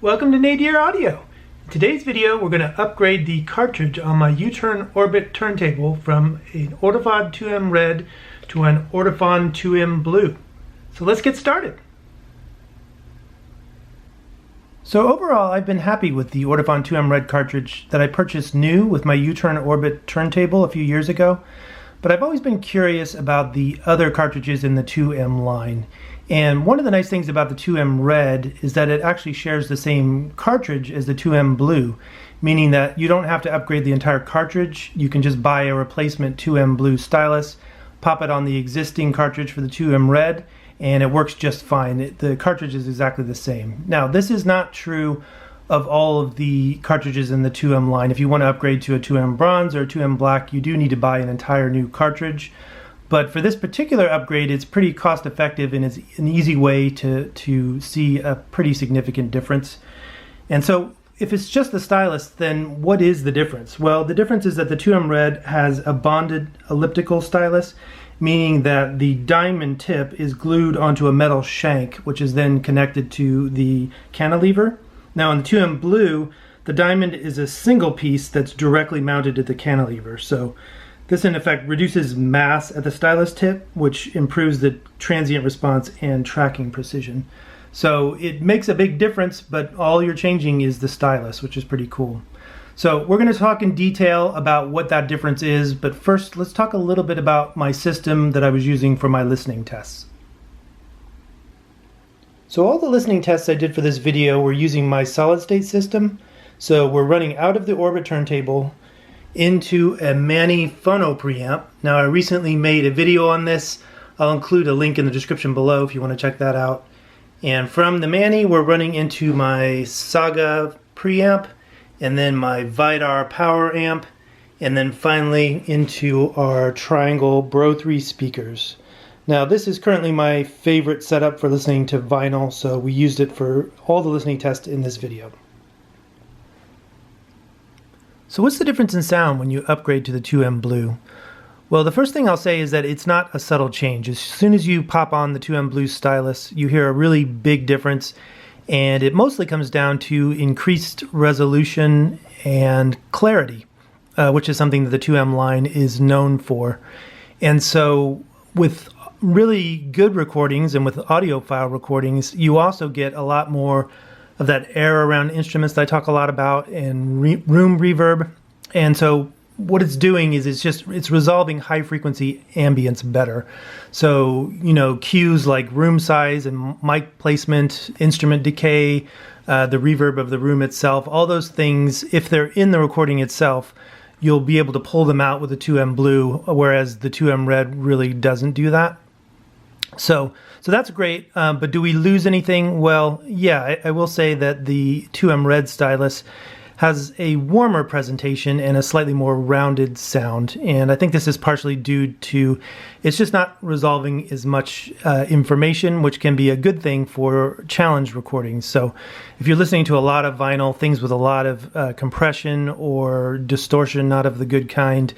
Welcome to Nadir Audio. In today's video, we're going to upgrade the cartridge on my U-turn orbit turntable from an Ortofon 2M red to an Ortofon 2M blue. So let's get started. So overall, I've been happy with the Ortofon 2M red cartridge that I purchased new with my U-turn orbit turntable a few years ago. But I've always been curious about the other cartridges in the 2M line. And one of the nice things about the 2M red is that it actually shares the same cartridge as the 2M blue, meaning that you don't have to upgrade the entire cartridge. You can just buy a replacement 2M blue stylus, pop it on the existing cartridge for the 2M red, and it works just fine. The cartridge is exactly the same. Now, this is not true of all of the cartridges in the 2M line. If you want to upgrade to a 2M bronze or a 2M black, you do need to buy an entire new cartridge. But for this particular upgrade, it's pretty cost effective and it's an easy way to see a pretty significant difference. And so if it's just the stylus, then what is the difference? Well, the difference is that the 2M red has a bonded elliptical stylus, meaning that the diamond tip is glued onto a metal shank, which is then connected to the cantilever. Now in the 2M blue, the diamond is a single piece that's directly mounted to the cantilever. So this in effect reduces mass at the stylus tip, which improves the transient response and tracking precision. So it makes a big difference, but all you're changing is the stylus, which is pretty cool. So we're going to talk in detail about what that difference is, but first let's talk a little bit about my system that I was using for my listening tests. So all the listening tests I did for this video were using my solid state system. So we're running out of the orbit turntable into a Mani Phono Preamp. Now I recently made a video on this. I'll include a link in the description below if you want to check that out. And from the Mani we're running into my Saga preamp, and then my Vidar power amp, and then finally into our Triangle Bro 3 speakers. Now this is currently my favorite setup for listening to vinyl, so we used it for all the listening tests in this video. So what's the difference in sound when you upgrade to the 2M blue? Well, the first thing I'll say is that it's not a subtle change. As soon as you pop on the 2M blue stylus, you hear a really big difference, and it mostly comes down to increased resolution and clarity, which is something that the 2M line is known for. And so with really good recordings and with audiophile recordings, you also get a lot more of that air around instruments that I talk a lot about, and room reverb. And so what it's doing is it's resolving high frequency ambience better. So, you know, cues like room size and mic placement, instrument decay, the reverb of the room itself, all those things, if they're in the recording itself, you'll be able to pull them out with the 2M blue, whereas the 2M red really doesn't do that. So that's great, but do we lose anything? Well, yeah, I will say that the 2M red stylus has a warmer presentation and a slightly more rounded sound, and I think this is partially due to it's just not resolving as much information, which can be a good thing for challenge recordings. So if you're listening to a lot of vinyl, things with a lot of compression or distortion, not of the good kind,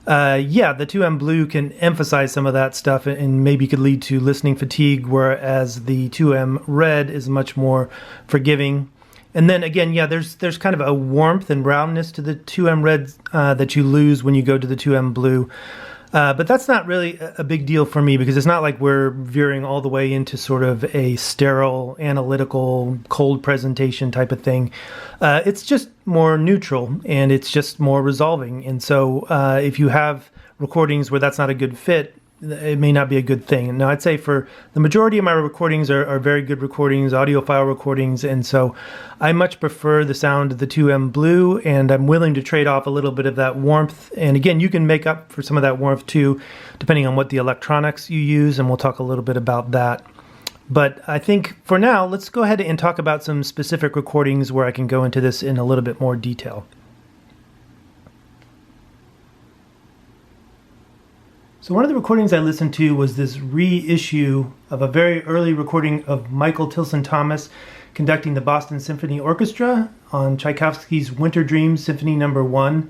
yeah, the 2M blue can emphasize some of that stuff and maybe could lead to listening fatigue, whereas the 2M red is much more forgiving. And then again, yeah, there's kind of a warmth and roundness to the 2M red that you lose when you go to the 2M blue. But that's not really a big deal for me, because it's not like we're veering all the way into sort of a sterile, analytical, cold presentation type of thing. It's just more neutral, and it's just more resolving. And so if you have recordings where that's not a good fit, it may not be a good thing. Now, I'd say for the majority of my recordings are very good recordings, audiophile recordings, and so I much prefer the sound of the 2M blue, and I'm willing to trade off a little bit of that warmth. And again, you can make up for some of that warmth too, depending on what the electronics you use, and we'll talk a little bit about that. But I think for now, let's go ahead and talk about some specific recordings where I can go into this in a little bit more detail. So one of the recordings I listened to was this reissue of a very early recording of Michael Tilson Thomas conducting the Boston Symphony Orchestra on Tchaikovsky's Winter Dreams Symphony No. 1.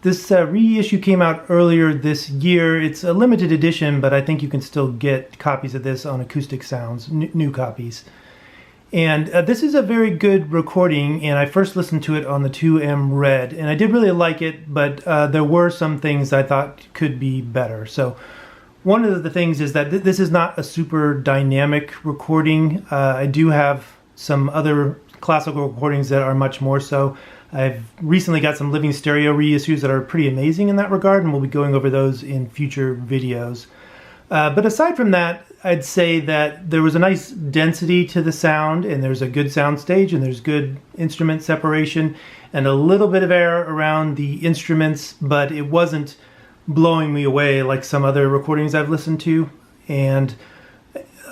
This reissue came out earlier this year. It's a limited edition, but I think you can still get copies of this on Acoustic Sounds, new copies. And this is a very good recording, and I first listened to it on the 2M Red, and I did really like it, but there were some things I thought could be better. So one of the things is that this is not a super dynamic recording. I do have some other classical recordings that are much more so. I've recently got some living stereo reissues that are pretty amazing in that regard, and we'll be going over those in future videos. But aside from that, I'd say that there was a nice density to the sound, and there's a good sound stage, and there's good instrument separation, and a little bit of air around the instruments, but it wasn't blowing me away like some other recordings I've listened to. And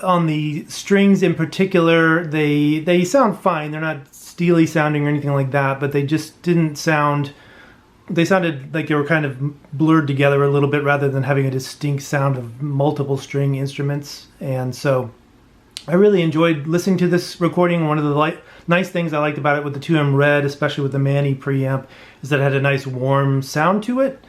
on the strings in particular, they sound fine. They're not steely sounding or anything like that, but they just didn't sound... They sounded like they were kind of blurred together a little bit rather than having a distinct sound of multiple string instruments. And so I really enjoyed listening to this recording. One of the nice things I liked about it with the 2M Red, especially with the Mani preamp, is that it had a nice warm sound to it.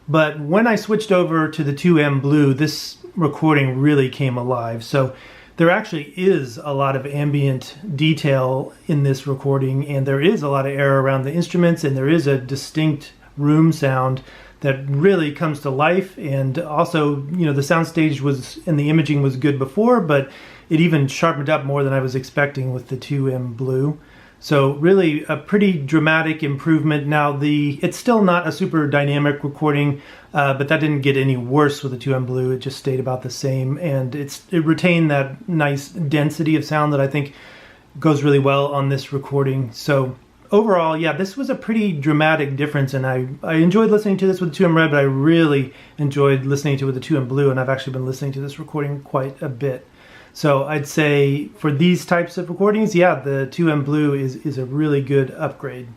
But when I switched over to the 2M Blue, this recording really came alive. So there actually is a lot of ambient detail in this recording, and there is a lot of air around the instruments, and there is a distinct room sound that really comes to life. And also, you know, the soundstage was, and the imaging was good before, but it even sharpened up more than I was expecting with the 2M Blue. So really a pretty dramatic improvement. Now it's still not a super dynamic recording, but that didn't get any worse with the 2M Blue. It just stayed about the same, and it retained that nice density of sound that I think goes really well on this recording. So overall, yeah, this was a pretty dramatic difference, and I enjoyed listening to this with the 2M Red, but I really enjoyed listening to it with the 2M Blue, and I've actually been listening to this recording quite a bit. So I'd say for these types of recordings, yeah, the 2M Blue is a really good upgrade.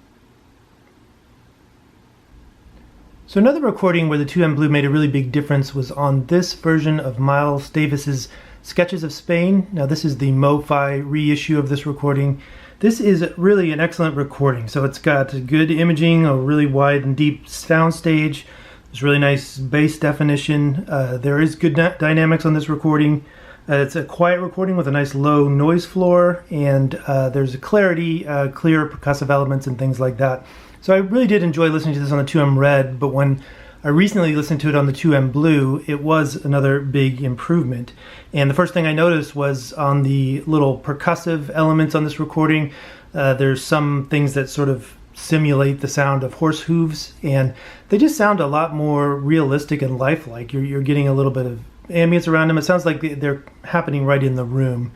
So another recording where the 2M Blue made a really big difference was on this version of Miles Davis's Sketches of Spain. Now this is the Mo-Fi reissue of this recording. This is really an excellent recording. So it's got good imaging, a really wide and deep sound stage. There's really nice bass definition. There is good dynamics on this recording. It's a quiet recording with a nice low noise floor, and there's a clarity, clear percussive elements and things like that. So I really did enjoy listening to this on the 2M Red, but when I recently listened to it on the 2M Blue, it was another big improvement. And the first thing I noticed was on the little percussive elements on this recording, there's some things that sort of simulate the sound of horse hooves, and they just sound a lot more realistic and lifelike. You're getting a little bit of ambience around them. It sounds like they're happening right in the room.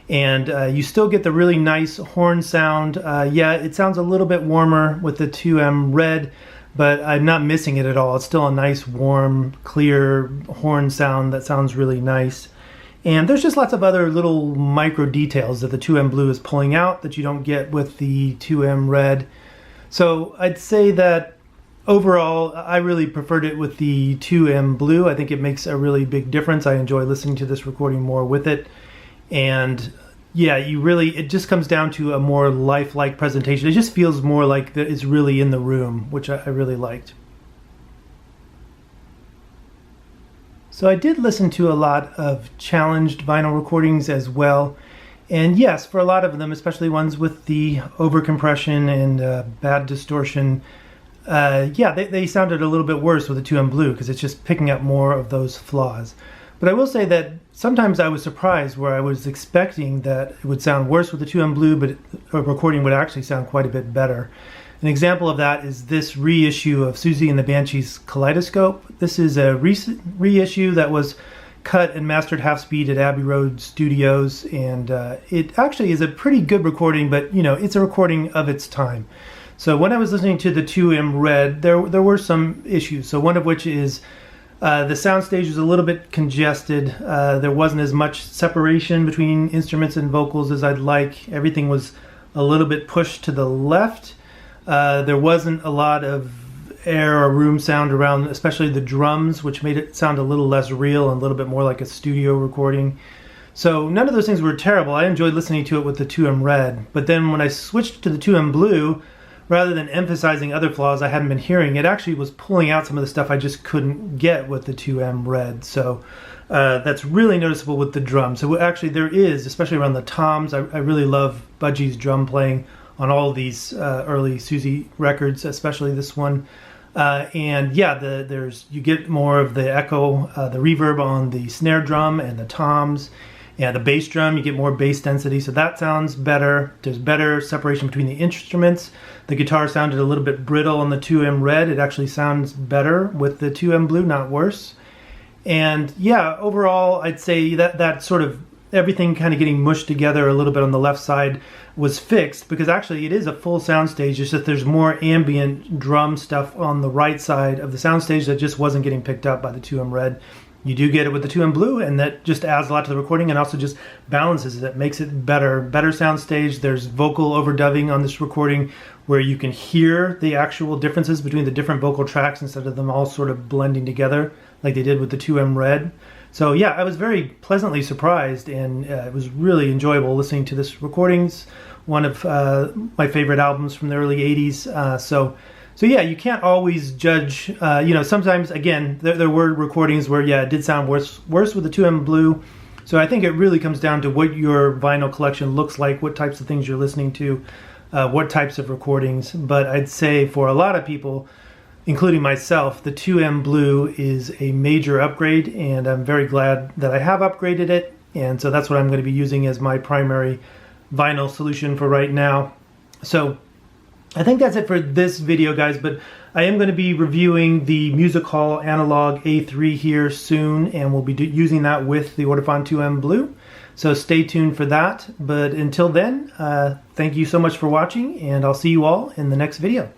And you still get the really nice horn sound. Yeah, it sounds a little bit warmer with the 2M Red, but I'm not missing it at all. It's still a nice, warm, clear horn sound that sounds really nice. And there's just lots of other little micro details that the 2M Blue is pulling out that you don't get with the 2M Red. So I'd say that overall, I really preferred it with the 2M Blue. I think it makes a really big difference. I enjoy listening to this recording more with it. And yeah, it just comes down to a more lifelike presentation. It just feels more like that it's really in the room, which I really liked. So I did listen to a lot of challenged vinyl recordings as well. And yes, for a lot of them, especially ones with the overcompression and bad distortion, yeah, they sounded a little bit worse with the 2M Blue because it's just picking up more of those flaws. But I will say that sometimes I was surprised where I was expecting that it would sound worse with the 2M Blue, but a recording would actually sound quite a bit better. An example of that is this reissue of Susie and the Banshees Kaleidoscope. This is a recent reissue that was cut and mastered half speed at Abbey Road Studios, and it actually is a pretty good recording, but you know, it's a recording of its time. So when I was listening to the 2M Red, there were some issues. So one of which is the soundstage was a little bit congested. There wasn't as much separation between instruments and vocals as I'd like. Everything was a little bit pushed to the left. There wasn't a lot of air or room sound around, especially the drums, which made it sound a little less real and a little bit more like a studio recording. So none of those things were terrible. I enjoyed listening to it with the 2M Red. But then when I switched to the 2M Blue, rather than emphasizing other flaws I hadn't been hearing, it actually was pulling out some of the stuff I just couldn't get with the 2M red. So that's really noticeable with the drum. So actually there is, especially around the toms, I really love Budgie's drum playing on all of these early Susie records, especially this one. And yeah, you get more of the echo, the reverb on the snare drum and the toms. Yeah, the bass drum, you get more bass density, so that sounds better. There's better separation between the instruments. The guitar sounded a little bit brittle on the 2M red. It actually sounds better with the 2M blue, not worse. And yeah, overall, I'd say that sort of everything kind of getting mushed together a little bit on the left side was fixed, because actually it is a full soundstage. It's just there's more ambient drum stuff on the right side of the soundstage that just wasn't getting picked up by the 2M red. You do get it with the 2M blue, and that just adds a lot to the recording and also just balances it, makes it better soundstage. There's vocal overdubbing on this recording where you can hear the actual differences between the different vocal tracks instead of them all sort of blending together like they did with the 2M red. So yeah, I was very pleasantly surprised, and it was really enjoyable listening to this recordings. One of my favorite albums from the early 80s. So yeah, you can't always judge, sometimes, again, there were recordings where, yeah, it did sound worse with the 2M blue. So I think it really comes down to what your vinyl collection looks like, what types of things you're listening to, what types of recordings. But I'd say for a lot of people, including myself, the 2M blue is a major upgrade, and I'm very glad that I have upgraded it. And so that's what I'm going to be using as my primary vinyl solution for right now. So I think that's it for this video, guys, but I am going to be reviewing the Music Hall Analog A3 here soon, and we'll be using that with the Ortofon 2M Blue. So stay tuned for that. But until then, thank you so much for watching, and I'll see you all in the next video.